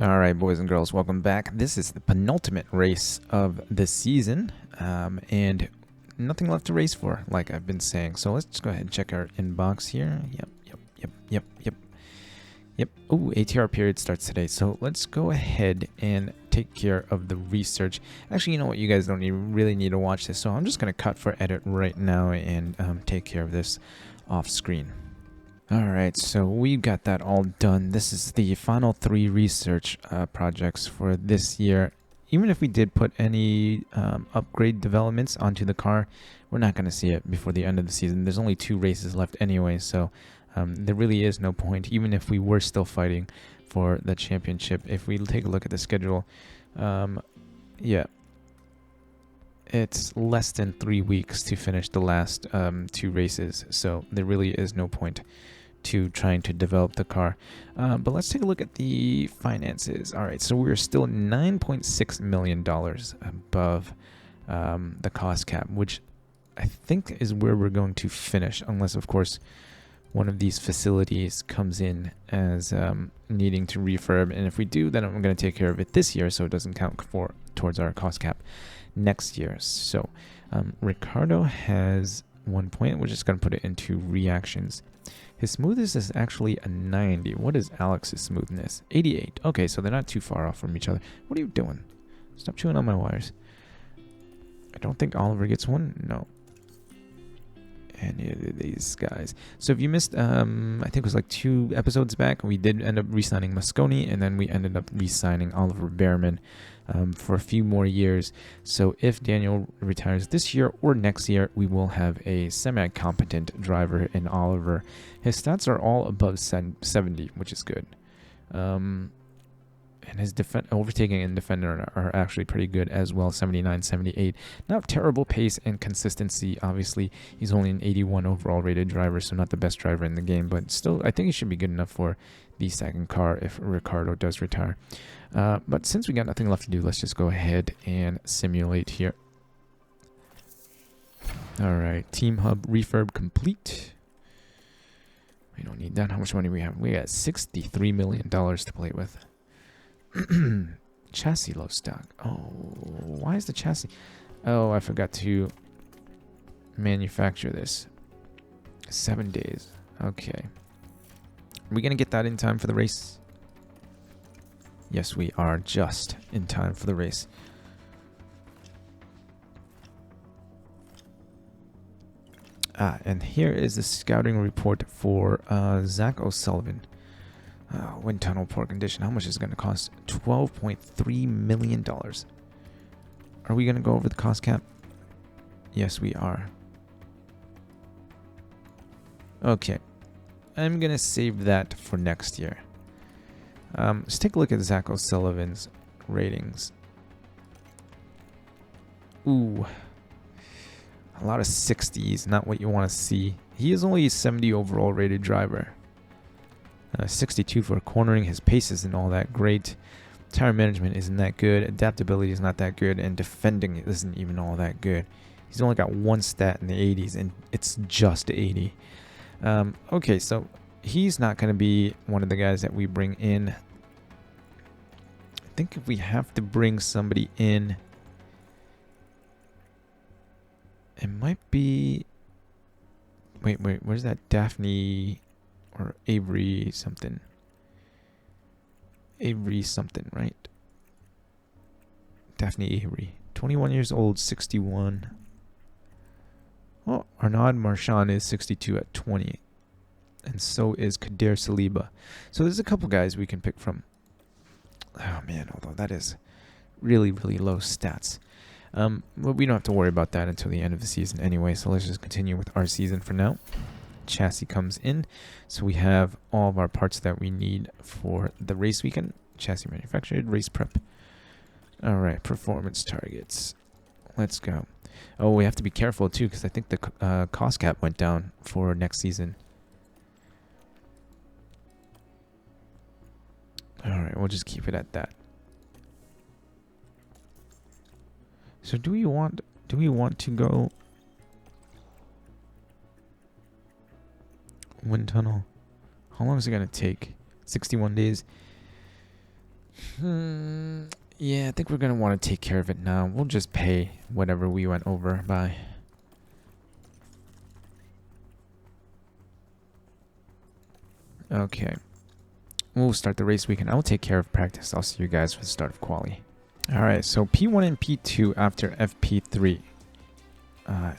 All right, boys and girls, welcome back. This is the penultimate race of the season, and nothing left to race for, like I've been saying. So let's go ahead and check our inbox here. Yep. Oh, ATR period starts today. So let's go ahead and take care of the research. Actually, you know what? You guys don't really need to watch this, so I'm just going to cut for edit right now and take care of this off screen. Alright, so we got that all done. This is the final 3 research projects for this year. Even if we did put any upgrade developments onto the car, we're not going to see it before the end of the season. There's only 2 races left anyway, so there really is no point, even if we were still fighting for the championship. If we take a look at the schedule, yeah, it's less than 3 weeks to finish the last 2 races, so there really is no point to trying to develop the car. But let's take a look at the finances. All right, so we're still $9.6 million above the cost cap, which I think is where we're going to finish, unless, of course, one of these facilities comes in as needing to refurb. And if we do, then I'm going to take care of it this year so it doesn't count towards our cost cap next year. So Ricardo has 1 point. We're just going to put it into reactions. His smoothness is actually a 90. What is Alex's smoothness? 88. Okay, so they're not too far off from each other. What are you doing? Stop chewing on my wires. I don't think Oliver gets one. No. Any of these guys. So if you missed, I think it was like 2 episodes back, we did end up re-signing Mosconi, and then we ended up re-signing Oliver Behrman for a few more years. So if Daniel retires this year or next year, we will have a semi-competent driver in Oliver. His stats are all above 70, which is good. And his overtaking and defender are actually pretty good as well, 79, 78. Not terrible pace and consistency. Obviously, he's only an 81 overall rated driver, so not the best driver in the game, but still, I think he should be good enough for the second car if Ricardo does retire. But since we got nothing left to do, let's just go ahead and simulate here. All right, Team Hub refurb complete. We don't need that. How much money we have? We got $63 million to play with. Chassis low stock. Oh, why is the chassis? Oh, I forgot to manufacture this. 7 days. Okay. Are we going to get that in time for the race? Yes, we are just in time for the race. And here is the scouting report for Zach O'Sullivan. Wind tunnel, poor condition. How much is it going to cost? $12.3 million. Are we going to go over the cost cap? Yes, we are. Okay. I'm going to save that for next year. Let's take a look at Zach O'Sullivan's ratings. Ooh. A lot of 60s, not what you want to see. He is only a 70 overall rated driver. 62 for cornering. His pace isn't all that great. Tire management isn't that good. Adaptability is not that good. And defending isn't even all that good. He's only got 1 stat in the 80s, and it's just 80. Okay, so he's not going to be one of the guys that we bring in. I think if we have to bring somebody in, it might be... Wait, where's that Daphne... or Avery something. Avery something, right? Daphne Avery. 21 years old, 61. Oh, Arnaud Marchand is 62 at 20. And so is Kader Saliba. So there's a couple guys we can pick from. Oh, man, although that is really, really low stats. But we don't have to worry about that until the end of the season anyway. So let's just continue with our season for now. Chassis comes in, so we have all of our parts that we need for the race weekend. Chassis manufactured, race prep. All right, performance targets. Let's go. Oh, we have to be careful too, because I think the cost cap went down for next season. All right, we'll just keep it at that. So do we want to go wind tunnel? How long is it going to take? 61 days. Yeah, I think we're going to want to take care of it now. We'll just pay whatever we went over by. Okay. We'll start the race weekend. I'll take care of practice. I'll see you guys for the start of quali. Alright, so P1 and P2 after FP3.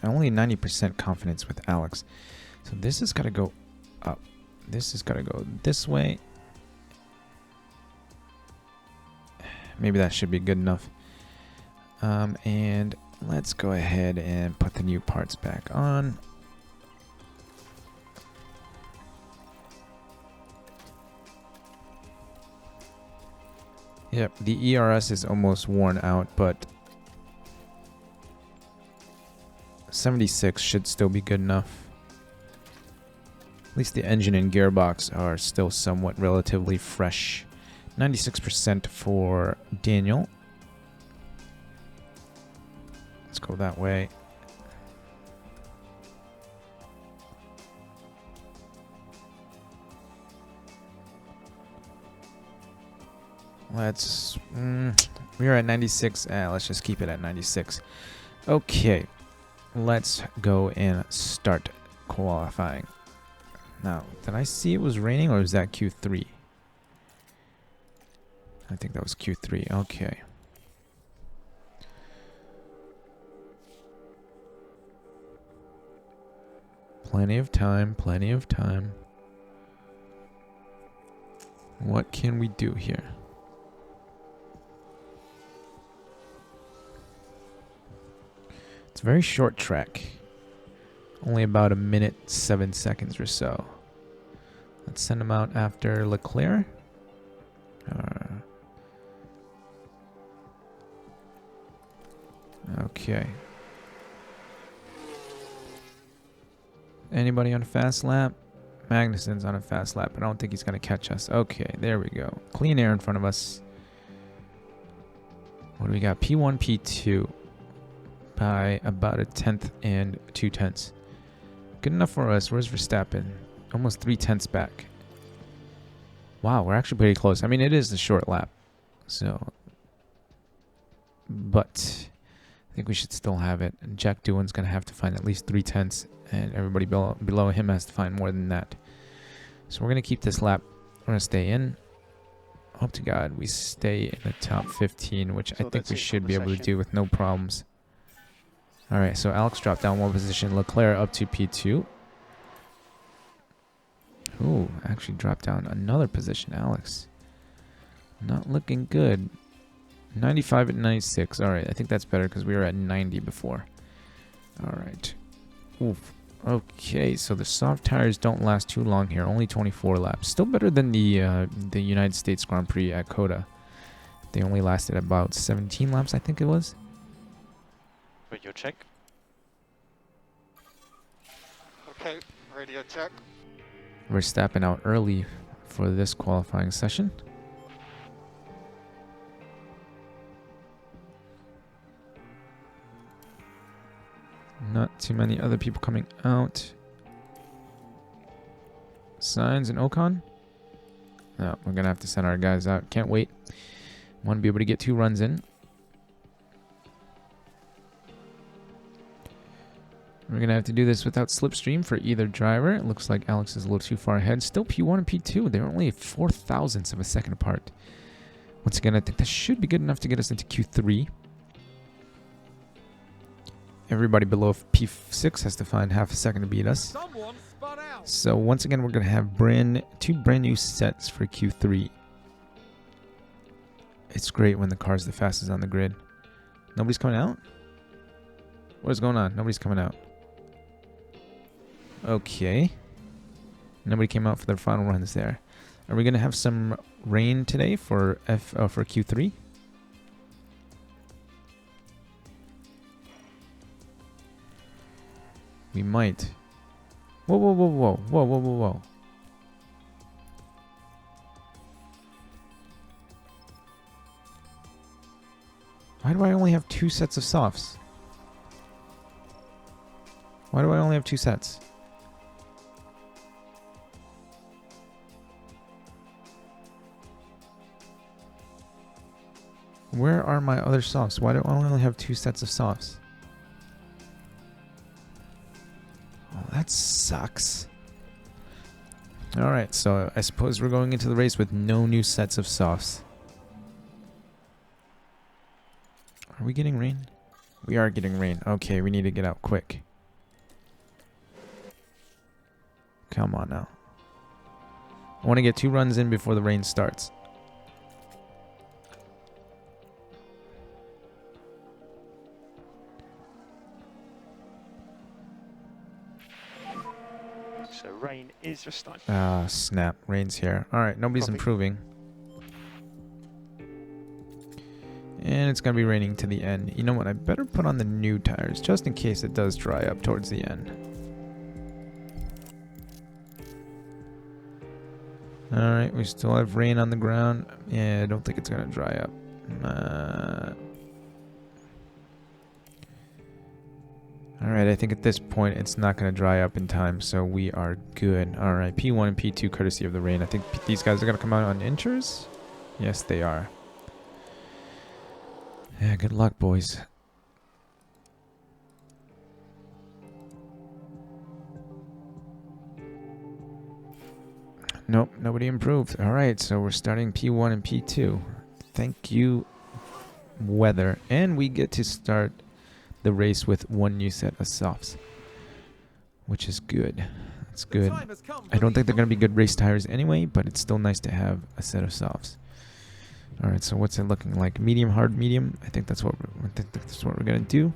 Only 90% confidence with Alex. So this has got to go up. This has got to go this way. Maybe that should be good enough. And let's go ahead and put the new parts back on. Yep, the ERS is almost worn out, but 76 should still be good enough. At least the engine and gearbox are still somewhat relatively fresh. 96% for Daniel. Let's go that way. Let's... we're at 96. Let's just keep it at 96. Okay. Let's go and start qualifying. Now, did I see it was raining or was that Q3? I think that was Q3. Okay. Plenty of time. Plenty of time. What can we do here? It's a very short track. Only about 1 minute, 7 seconds or so. Let's send him out after Leclerc. Okay. Anybody on a fast lap? Magnussen's on a fast lap, but I don't think he's going to catch us. Okay, there we go. Clean air in front of us. What do we got? P1, P2. By about 1/10 and 2/10. Good enough for us. Where's Verstappen? Almost 3/10 back. Wow, we're actually pretty close. I mean, it is a short lap. So, but I think we should still have it. And Jack Doohan's going to have to find at least 3/10, and everybody below him has to find more than that. So we're going to keep this lap. We're going to stay in. Hope to God we stay in the top 15, which I think we should be able to do with no problems. Alright, so Alex dropped down 1 position. Leclerc up to P2. Ooh, actually dropped down another position, Alex. Not looking good. 95 at 96. Alright, I think that's better because we were at 90 before. Alright. Oof. Okay, so the soft tires don't last too long here. Only 24 laps. Still better than the United States Grand Prix at Coda. They only lasted about 17 laps, I think it was. Radio check. Okay, radio check. We're stepping out early for this qualifying session. Not too many other people coming out. Sainz and Ocon. No, we're going to have to send our guys out. Can't wait. Want to be able to get 2 runs in. We're going to have to do this without slipstream for either driver. It looks like Alex is a little too far ahead. Still P1 and P2. They're only 4 thousandths of a second apart. Once again, I think that should be good enough to get us into Q3. Everybody below P6 has to find half a second to beat us. So once again, we're going to have 2 brand new sets for Q3. It's great when the car's the fastest on the grid. Nobody's coming out? What is going on? Nobody's coming out. Okay. Nobody came out for their final runs there. Are we going to have some rain today for for Q3? We might. Whoa, whoa, whoa, whoa, whoa, whoa, whoa, whoa. Why do I only have 2 sets of softs? Why do I only have 2 sets? Where are my other softs? Why do I only have 2 sets of softs? Oh, that sucks. Alright, so I suppose we're going into the race with no new sets of softs. Are we getting rain? We are getting rain. Okay, we need to get out quick. Come on now. I want to get 2 runs in before the rain starts. So rain is just starting. Ah, snap. Rain's here. Alright, nobody's Copy. improving. And it's going to be raining to the end. You know what? I better put on the new tires just in case it does dry up towards the end. Alright, we still have rain on the ground. Yeah, I don't think it's going to dry up. Alright, I think at this point it's not going to dry up in time, so we are good. Alright, P1 and P2 courtesy of the rain. I think these guys are going to come out on inchers? Yes, they are. Yeah, good luck, boys. Nope, nobody improved. Alright, so we're starting P1 and P2. Thank you, weather. And we get to start the race with 1 new set of softs, which is good. That's good. I don't think they're going to be good race tires anyway, but it's still nice to have a set of softs. Alright, so what's it looking like? Medium, hard, medium? I think that's what we're going to do.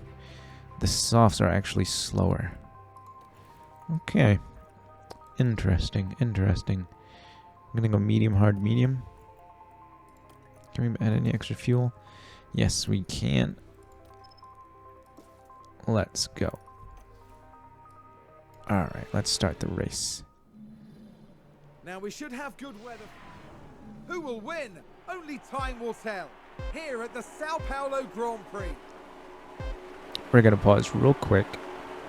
The softs are actually slower. Okay. Interesting, interesting. I'm going to go medium, hard, medium. Can we add any extra fuel? Yes, we can. Let's go. Alright, let's start the race. Now we should have good weather. Who will win? Only time will tell. Here at the Sao Paulo Grand Prix. We're going to pause real quick.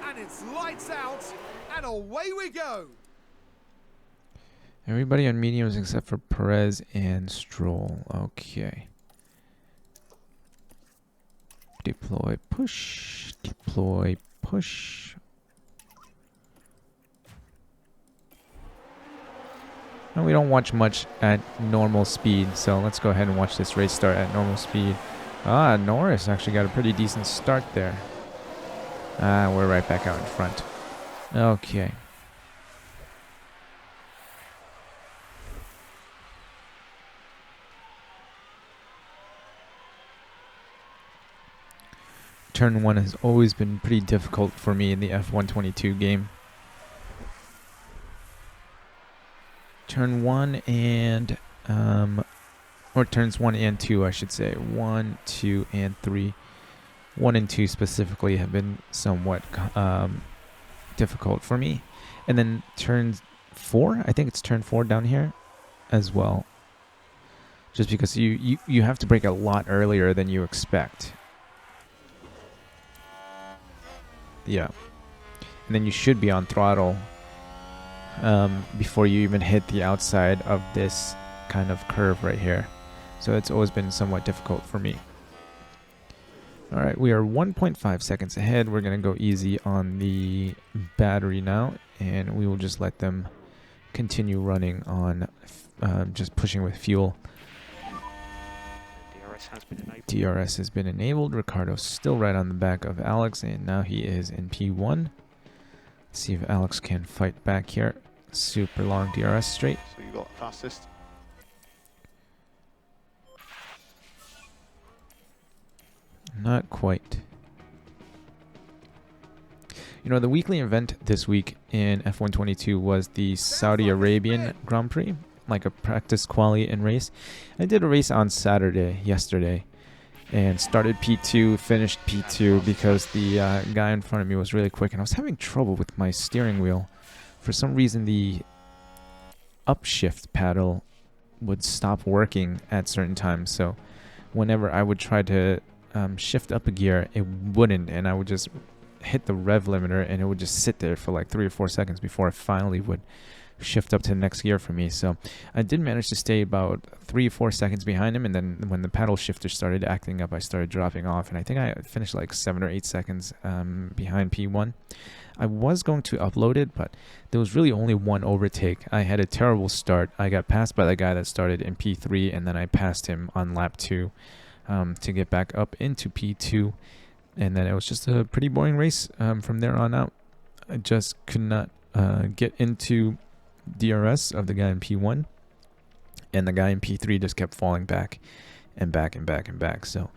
And it's lights out, and away we go. Everybody on mediums except for Perez and Stroll. Okay. Deploy, push. Deploy, push. And we don't watch much at normal speed, so let's go ahead and watch this race start at normal speed. Ah, Norris actually got a pretty decent start there. Ah, we're right back out in front. Okay. Turn 1 has always been pretty difficult for me in the F122 game. Turn 1 and, or turns 1 and 2, I should say. 1, 2, and 3. 1 and 2 specifically have been somewhat difficult for me. And then turn 4, I think it's turn 4 down here as well. Just because you have to brake a lot earlier than you expect. Yeah. And then you should be on throttle before you even hit the outside of this kind of curve right here. So it's always been somewhat difficult for me. Alright, we are 1.5 seconds ahead. We're going to go easy on the battery now, and we will just let them continue running on just pushing with fuel. DRS has been enabled. Ricardo's still right on the back of Alex, and now he is in P1. Let's see if Alex can fight back here. Super long DRS straight. So you got fastest. Not quite. You know, the weekly event this week in F122 was the Saudi Arabian Grand Prix, like a practice quali and race. I did a race on Saturday, yesterday, and started P2, finished P2 because the guy in front of me was really quick, and I was having trouble with my steering wheel. For some reason, the upshift paddle would stop working at certain times, so whenever I would try to shift up a gear, it wouldn't, and I would just hit the rev limiter, and it would just sit there for like 3 or 4 seconds before I finally would shift up to the next gear for me. So I did manage to stay about 3 or 4 seconds behind him, and then when the paddle shifter started acting up, I started dropping off, and I think I finished like 7 or 8 seconds behind P1. I was going to upload it, but there was really only one overtake. I had a terrible start. I got passed by the guy that started in P3, and then I passed him on lap 2 to get back up into P2, and then it was just a pretty boring race from there on out. I just could not get into DRS of the guy in P1, and the guy in P3 just kept falling back and back and back and back. So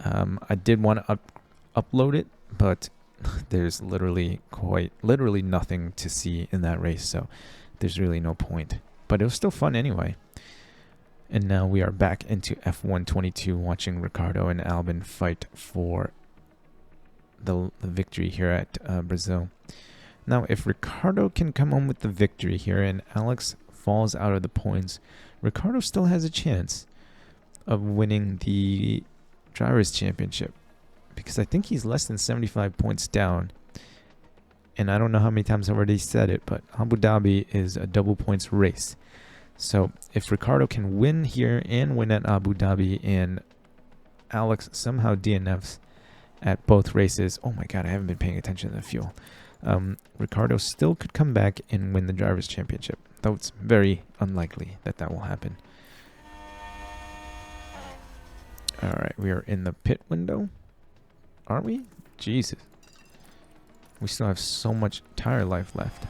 I did want to upload it, but there's literally nothing to see in that race, so there's really no point. But it was still fun anyway. And now we are back into F122, watching Ricardo and Albon fight for the victory here at Brazil. Now, if Ricardo can come home with the victory here and Alex falls out of the points, Ricardo still has a chance of winning the Drivers' Championship, because I think he's less than 75 points down. And I don't know how many times I've already said it, but Abu Dhabi is a double points race. So if Ricardo can win here and win at Abu Dhabi, and Alex somehow DNFs at both races, oh my god, I haven't been paying attention to the fuel. Ricardo still could come back and win the Drivers' Championship, though it's very unlikely that that will happen. Alright, we are in the pit window. Are we? Jesus. We still have so much tire life left.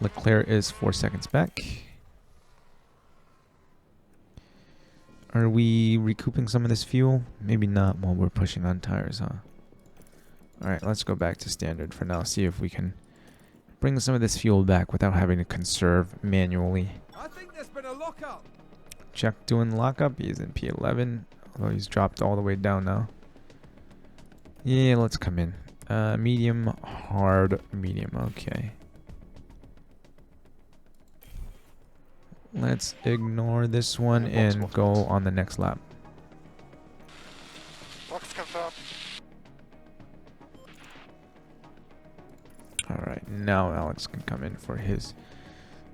Leclerc is 4 seconds back. Are we recouping some of this fuel? Maybe not while we're pushing on tires, huh? Alright, let's go back to standard for now. See if we can bring some of this fuel back without having to conserve manually. I think there's been a lockup. Chuck doing lockup. He's in P11, although he's dropped all the way down now. Yeah, let's come in. Medium, hard, medium. Okay. Let's ignore this one and go on the next lap. Box confirmed. Alright, now Alex can come in for his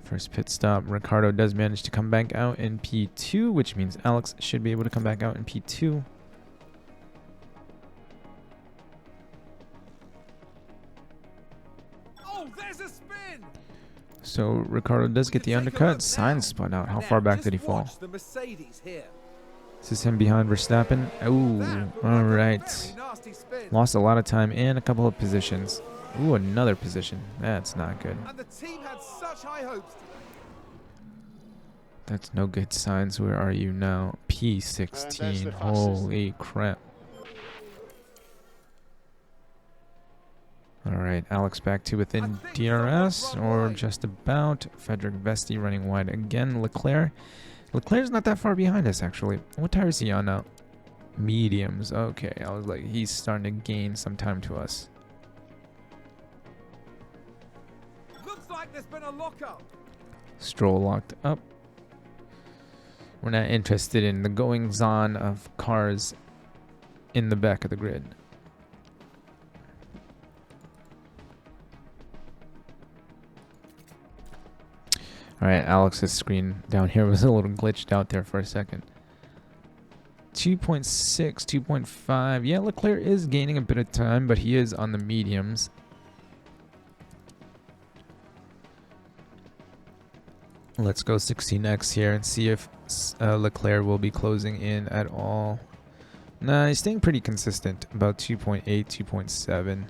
first pit stop. Ricardo does manage to come back out in P2, which means Alex should be able to come back out in P2. Oh, there's a spin. So Ricardo does get the undercut. Sainz spun out. How far back did he fall? The Mercedes here. This is him behind Verstappen. Ooh, alright. Lost a lot of time and a couple of positions. Ooh, another position. That's not good. And the team had such high hopes. That's no good signs. Where are you now? P16. Holy crap. Alright, Alex back to within DRS, or just about. Frederick Vesti running wide again. Leclerc. Leclerc's not that far behind us, actually. What tire is he on now? Mediums. Okay, I was like, he's starting to gain some time to us. Looks like there's been a lockup. Stroll locked up. We're not interested in the goings-on of cars in the back of the grid. Alright, Alex's screen down here was a little glitched out there for a second. 2.6, 2.5. Yeah, Leclerc is gaining a bit of time, but he is on the mediums. Let's go 16x here and see if Leclerc will be closing in at all. Nah, he's staying pretty consistent, about 2.8, 2.7.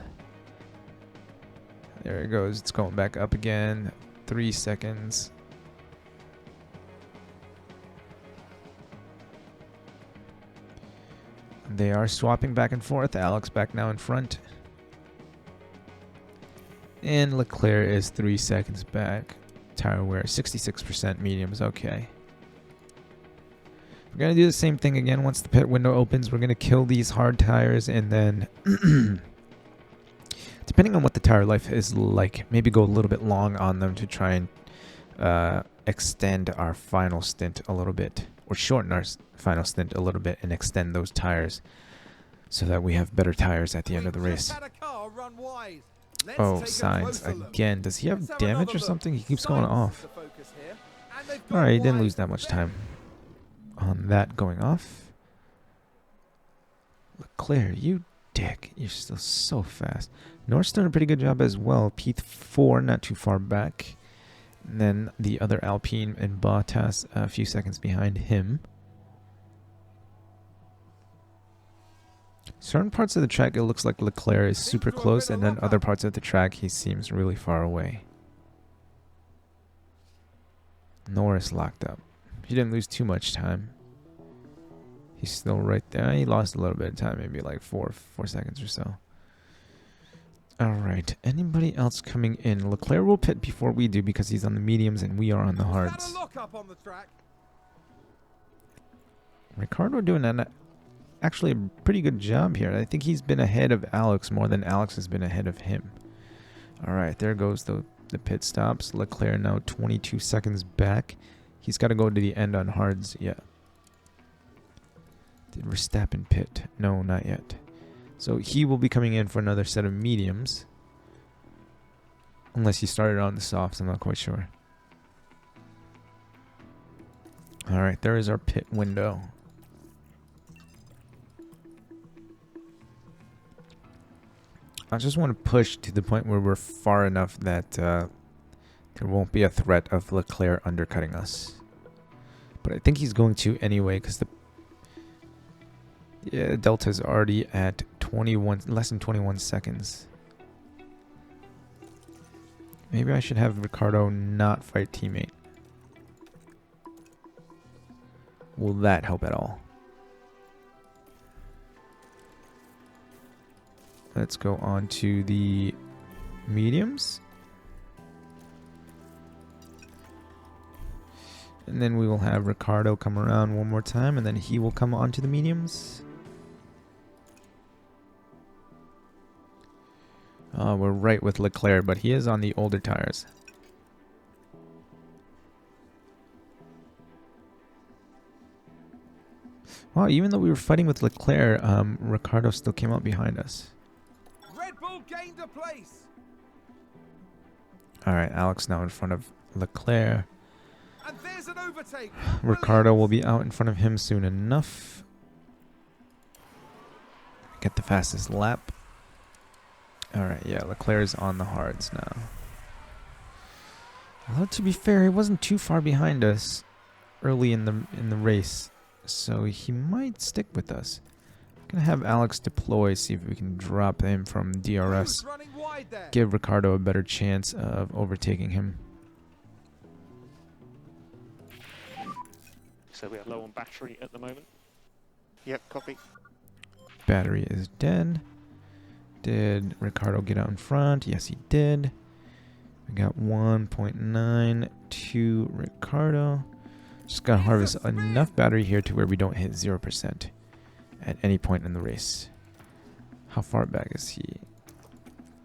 There it goes. It's going back up again. 3 seconds. They are swapping back and forth. Alex back now in front. And Leclerc is 3 seconds back. Tire wear 66% mediums. Okay. We're going to do the same thing again. Once the pit window opens, we're going to kill these hard tires, and then depending on what the tire life is like, maybe go a little bit long on them to try and extend our final stint a little bit, or shorten our final stint a little bit and extend those tires so that we have better tires at the end of the race. Let's Oh, take a signs closer look. again. Does he have Let's have damage another or look. something? He keeps going Signs off. to focus here, and they've got Alright, he didn't wide. lose that much time on that going off. Leclerc, you dick. You're still so fast. North's doing a pretty good job as well. P4, not too far back. And then the other Alpine and Bottas a few seconds behind him. Certain parts of the track, it looks like Leclerc is super close, and then other parts of the track, he seems really far away. Norris locked up. He didn't lose too much time. He's still right there. He lost a little bit of time, maybe like four seconds or so. Alright, anybody else coming in? Leclerc will pit before we do because he's on the mediums and we are on the hards. Ricardo doing actually a pretty good job here. I think he's been ahead of Alex more than Alex has been ahead of him. Alright, there goes the pit stops. Leclerc now 22 seconds back. He's got to go to the end on hards. Yeah. Did Verstappen pit? No, not yet. So he will be coming in for another set of mediums. Unless he started on the softs, I'm not quite sure. Alright, there is our pit window. I just want to push to the point where we're far enough that there won't be a threat of Leclerc undercutting us. But I think he's going to anyway because the Delta's already at 21, less than 21 seconds. Maybe I should have Ricardo not fight teammate. Will that help at all? Let's go on to the mediums. And then we will have Ricardo come around one more time, and then he will come on to the mediums. We're right with Leclerc, but he is on the older tires. Wow, even though we were fighting with Leclerc, Ricardo still came out behind us. Red Bull gained a place. Alright, Alex now in front of Leclerc. And there's an overtake. Ricardo will be out in front of him soon enough. Get the fastest lap. Alright, yeah, Leclerc is on the hards now. Although to be fair, he wasn't too far behind us early in the race, so he might stick with us. I'm gonna have Alex deploy, see if we can drop him from DRS. Give Ricardo a better chance of overtaking him. So we are low on battery at the moment. Yep, copy. Battery is dead. Did Ricardo get out in front? Yes, he did. We got 1.9 to Ricardo. Just gotta harvest enough battery here to where we don't hit 0% at any point in the race. How far back is he?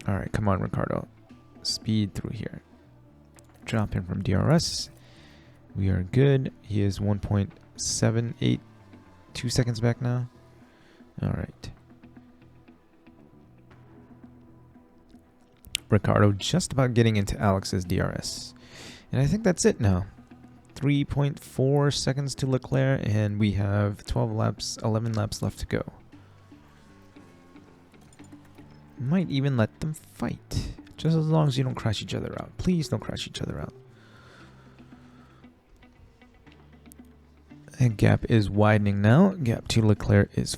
Alright, come on, Ricardo. Speed through here. Drop him from DRS. We are good. He is 1.78, 2 seconds back now. Alright. Ricardo just about getting into Alex's DRS. And I think that's it now. 3.4 seconds to Leclerc, and we have 11 laps left to go. Might even let them fight. Just as long as you don't crash each other out. Please don't crash each other out. And gap is widening now. Gap to Leclerc is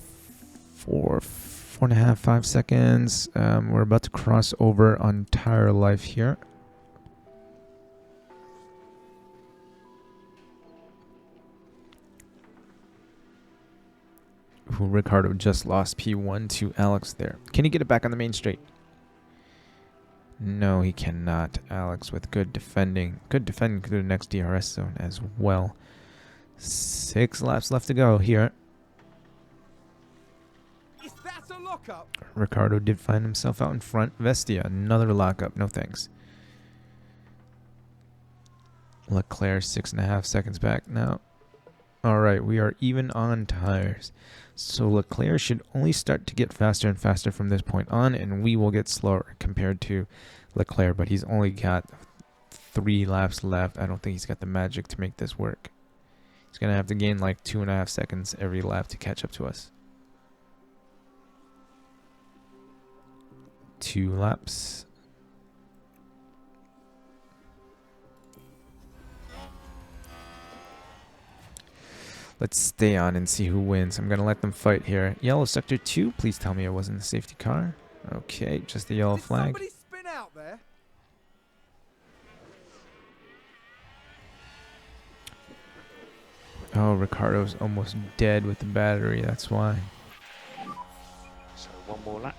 4.5, 5 seconds. We're about to cross over on tire life here. Ooh, Ricardo just lost P1 to Alex there. Can he get it back on the main straight? No, he cannot. Alex with good defending. Good defending through the next DRS zone as well. 6 laps left to go here. Is that a lockup? Ricardo did find himself out in front. Vestia, another lockup. No thanks. Leclerc 6.5 seconds back now. All right, we are even on tires. So Leclerc should only start to get faster and faster from this point on, and we will get slower compared to Leclerc, but he's only got 3 laps left. I don't think he's got the magic to make this work. He's going to have to gain like 2.5 seconds every lap to catch up to us. 2 laps. Let's stay on and see who wins. I'm going to let them fight here. Yellow sector 2, please tell me it wasn't the safety car. Okay, just the yellow flag. Did somebody spin out there? Oh, Ricardo's almost dead with the battery, that's why. So one more lap.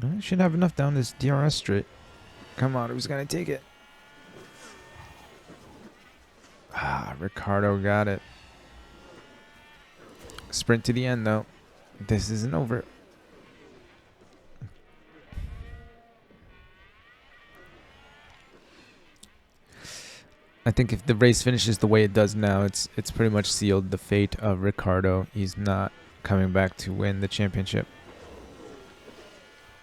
I should have enough down this DRS straight. Come on, who's going to take it? Ah, Ricardo got it. Sprint to the end, though. This isn't over. I think if the race finishes the way it does now, it's pretty much sealed the fate of Ricardo. He's not coming back to win the championship.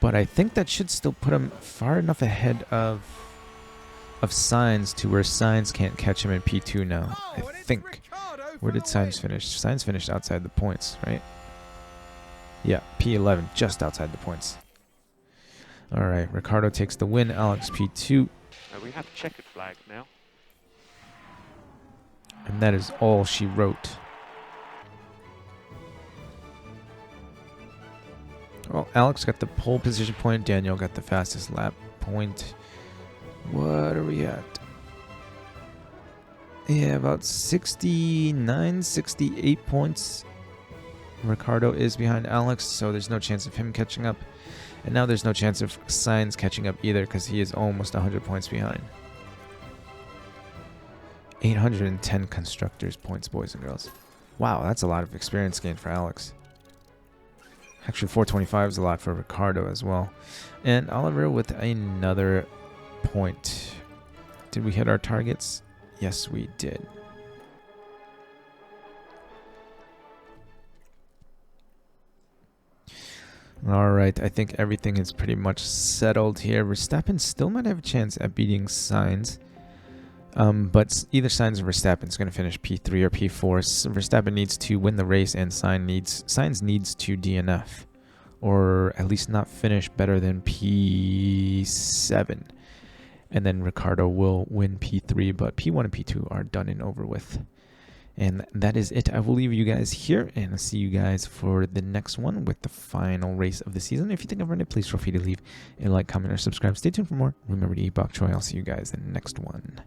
But I think that should still put him far enough ahead of Sainz to where Sainz can't catch him in P2 now. I think. Where did Sainz finish? Sainz finished outside the points, right? Yeah, P11, just outside the points. All right, Ricardo takes the win. Alex P2. We have checkered flag now. And that is all she wrote. Well, Alex got the pole position point. Daniel got the fastest lap point. What are we at? Yeah, about 69, 68 points. Ricardo is behind Alex, so there's no chance of him catching up. And now there's no chance of Sainz catching up either because he is almost 100 points behind. 810 constructors points, boys and girls. Wow, that's a lot of experience gained for Alex. Actually, 425 is a lot for Ricardo as well. And Oliver with another point. Did we hit our targets? Yes, we did. All right, I think everything is pretty much settled here. Verstappen still might have a chance at beating Sainz. But either Sainz or Verstappen is going to finish P3 or P4. So Verstappen needs to win the race, and Sainz needs to DNF, or at least not finish better than P7. And then Ricardo will win P3, but P1 and P2 are done and over with. And that is it. I will leave you guys here, and I'll see you guys for the next one with the final race of the season. If you think I've earned it, please feel free to leave a like, comment, or subscribe. Stay tuned for more. Remember to eat bok choy. I'll see you guys in the next one.